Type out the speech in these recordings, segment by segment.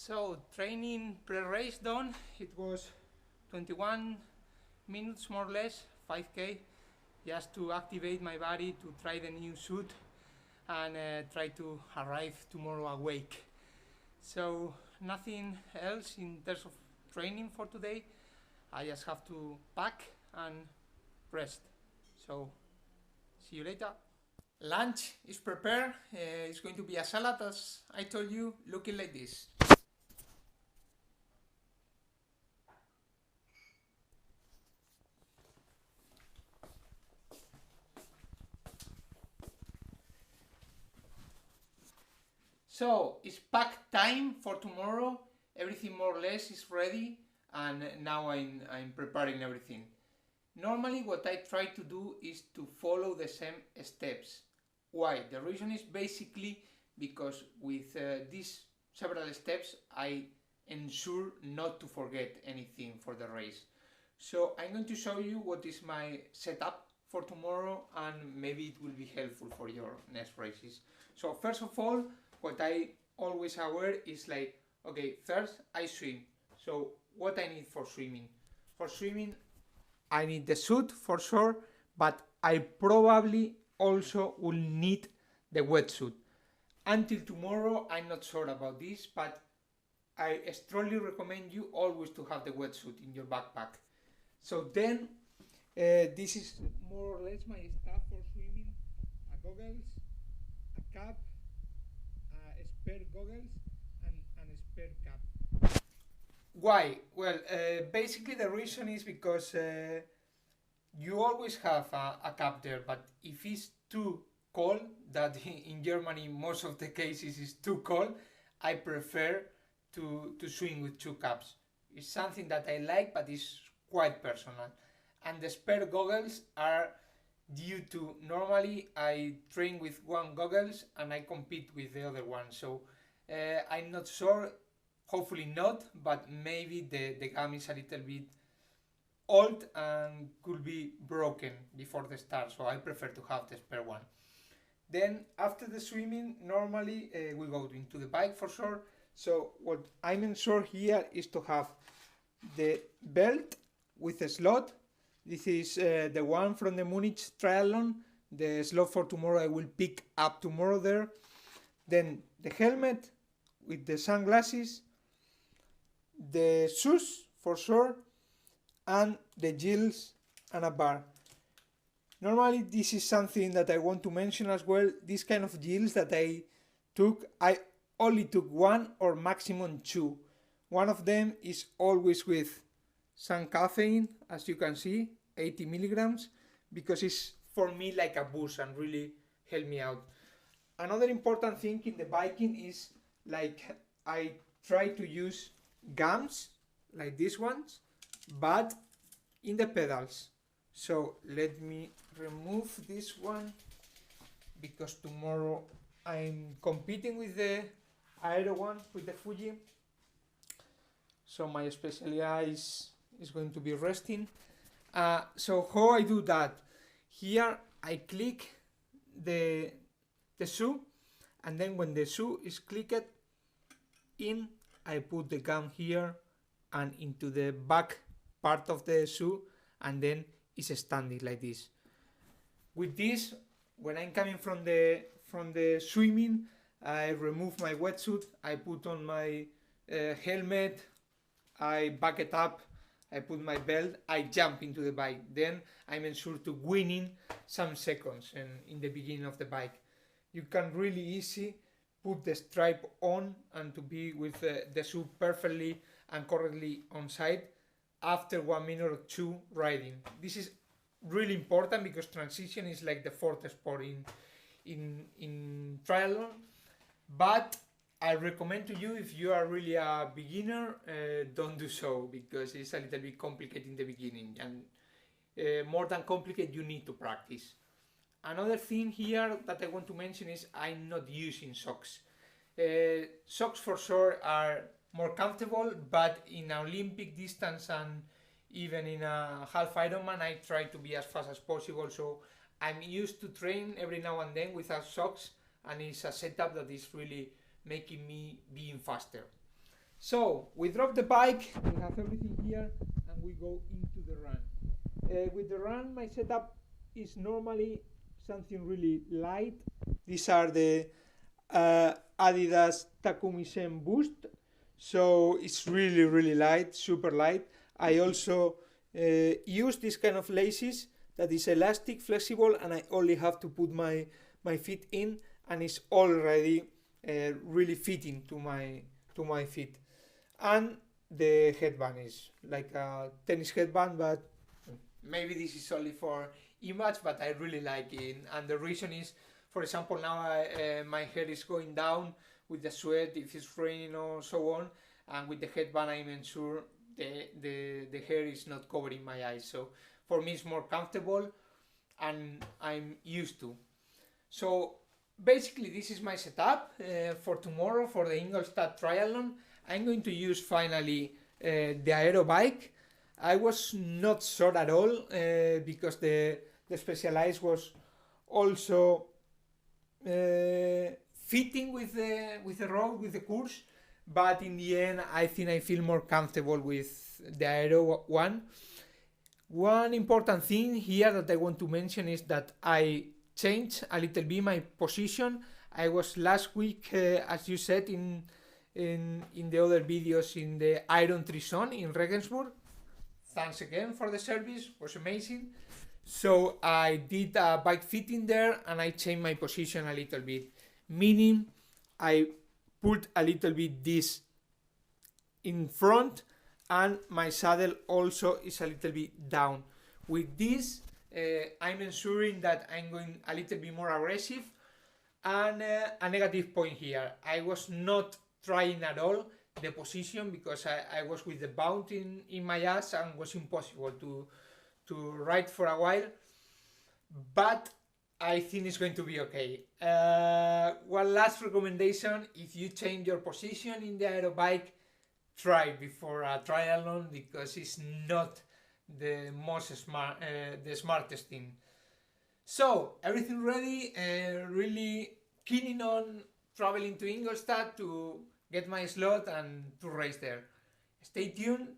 So training pre-race done. It was 21 minutes more or less, 5k, just to activate my body to try the new suit and try to arrive tomorrow awake. So nothing else in terms of training for today. I just have to pack and rest. So see you later. Lunch is prepared. It's going to be a salad, as I told you, looking like this. So it's pack time for tomorrow. Everything more or less is ready, and now I'm preparing everything. Normally what I try to do is to follow the same steps. Why? The reason is basically because with these several steps I ensure not to forget anything for the race. So I'm going to show you what is my setup for tomorrow, and maybe it will be helpful for your next races. So first of all, what I always aware is like, okay, first I swim. So what I need for swimming? For swimming I need the suit for sure, but I probably also will need the wetsuit. Until tomorrow I'm not sure about this, but I strongly recommend you always to have the wetsuit in your backpack. So then this is more or less my stuff for swimming: a goggles, a cap, a spare goggles, and a spare cap. Why? Well, basically the reason is because you always have a cap there, but if it's too cold, that in Germany most of the cases is too cold, I prefer to swim with two caps. It's something that I like, but it's quite personal. And the spare goggles are due to normally I train with one goggles and I compete with the other one. So I'm not sure, hopefully not, but maybe the gum is a little bit old and could be broken before the start, so I prefer to have the spare one. Then after the swimming, normally we go into the bike for sure. So what I'm ensure here is to have the belt with a slot. This is the one from the Munich Triathlon. The slot for tomorrow I will pick up tomorrow there. Then the helmet with the sunglasses, the shoes for sure, and the gills and a bar. Normally this is something that I want to mention as well. This kind of gills that I only took one or maximum two. One of them is always with some caffeine, as you can see, 80 milligrams, because it's for me like a boost and really help me out. Another important thing in the biking is like I try to use gums like these ones, but in the pedals. So let me remove this one, because tomorrow I'm competing with the Aero one, with the Fuji. So my specialty is going to be resting. So how I do that? Here I click the shoe, and then when the shoe is clicked in, I put the gum here and into the back part of the shoe, and then it's standing like this. With this, when I'm coming from the swimming, I remove my wetsuit, I put on my helmet, I back it up, I put my belt, I jump into the bike. Then I'm ensured to winning some seconds in the beginning of the bike. You can really easy put the stripe on and to be with the shoe perfectly and correctly on side after 1 minute or two riding. This is really important because transition is like the fourth sport in triathlon. But I recommend to you, if you are really a beginner, don't do so, because it's a little bit complicated in the beginning, and more than complicated, you need to practice. Another thing here that I want to mention is I'm not using socks. Socks for sure are more comfortable, but in Olympic distance and even in a half Ironman I try to be as fast as possible, so I'm used to train every now and then without socks, and it's a setup that is really making me being faster. So we drop the bike, we have everything here, and we go into the run. With the run, my setup is normally something really light. These are the Adidas Takumi Sen Boost, so it's really light, super light. I also use this kind of laces that is elastic, flexible, and I only have to put my feet in, and it's already really fitting to my feet. And the headband is like a tennis headband, but maybe this is only for image, but I really like it. And the reason is, for example, now my hair is going down with the sweat if it's raining or so on, and with the headband I'm ensure the hair is not covering my eyes. So for me it's more comfortable and I'm used to. So basically this is my setup for tomorrow for the Ingolstadt Triathlon. I'm going to use finally the aero bike. I was not sure at all because the Specialized was also fitting with the road, with the course, but in the end I think I feel more comfortable with the aero one. One important thing here that I want to mention is that I changed a little bit my position. I was last week, as you said in the other videos, in the Iron Tree Zone in Regensburg. Thanks again for the service, was amazing. So I did a bike fitting there and I changed my position a little bit, meaning I put a little bit this in front and my saddle also is a little bit down. With this I'm ensuring that I'm going a little bit more aggressive. And a negative point here, I was not trying at all the position because I was with the bound in my ass and was impossible to ride for a while, but I think it's going to be okay. One last recommendation: if you change your position in the aero bike, try it before a triathlon because it's not the smartest thing. So everything ready, really keen on traveling to Ingolstadt to get my slot and to race there. Stay tuned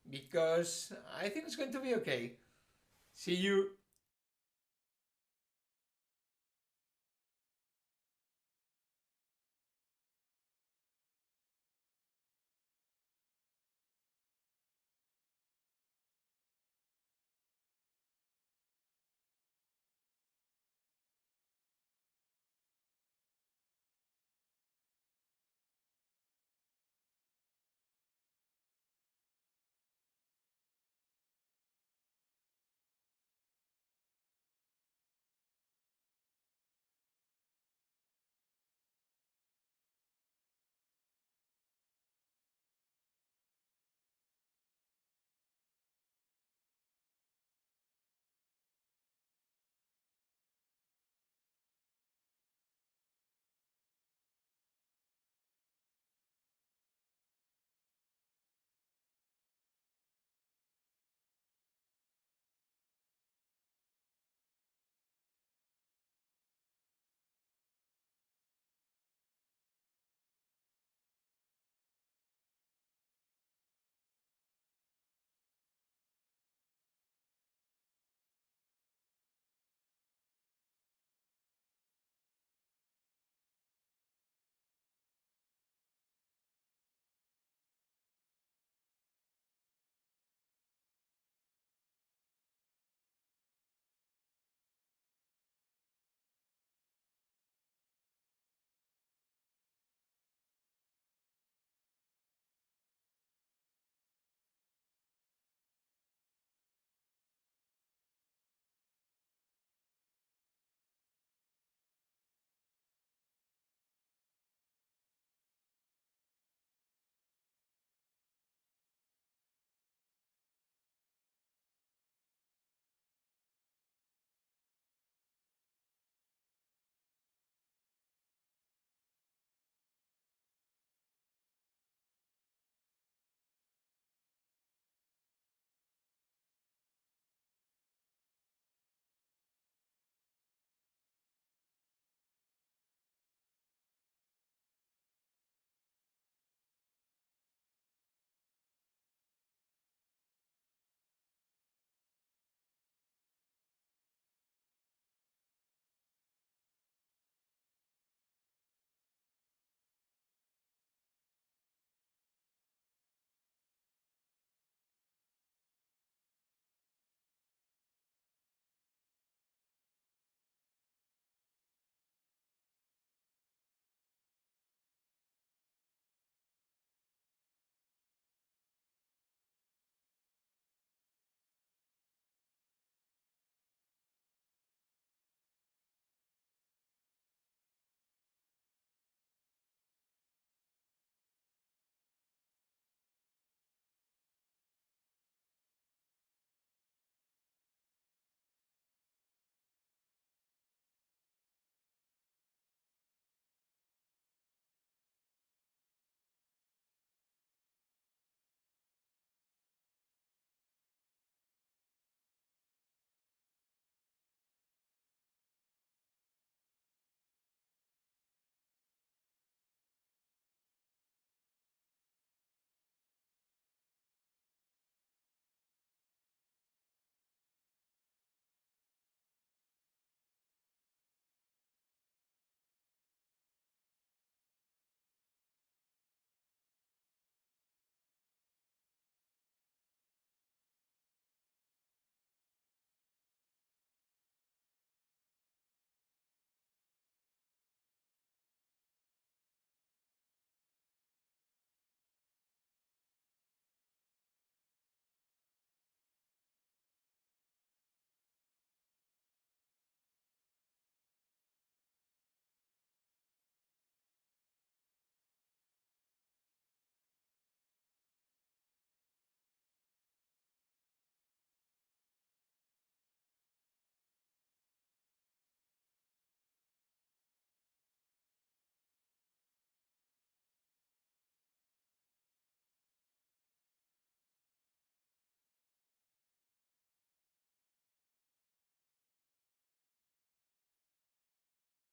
because I think it's going to be okay. See you.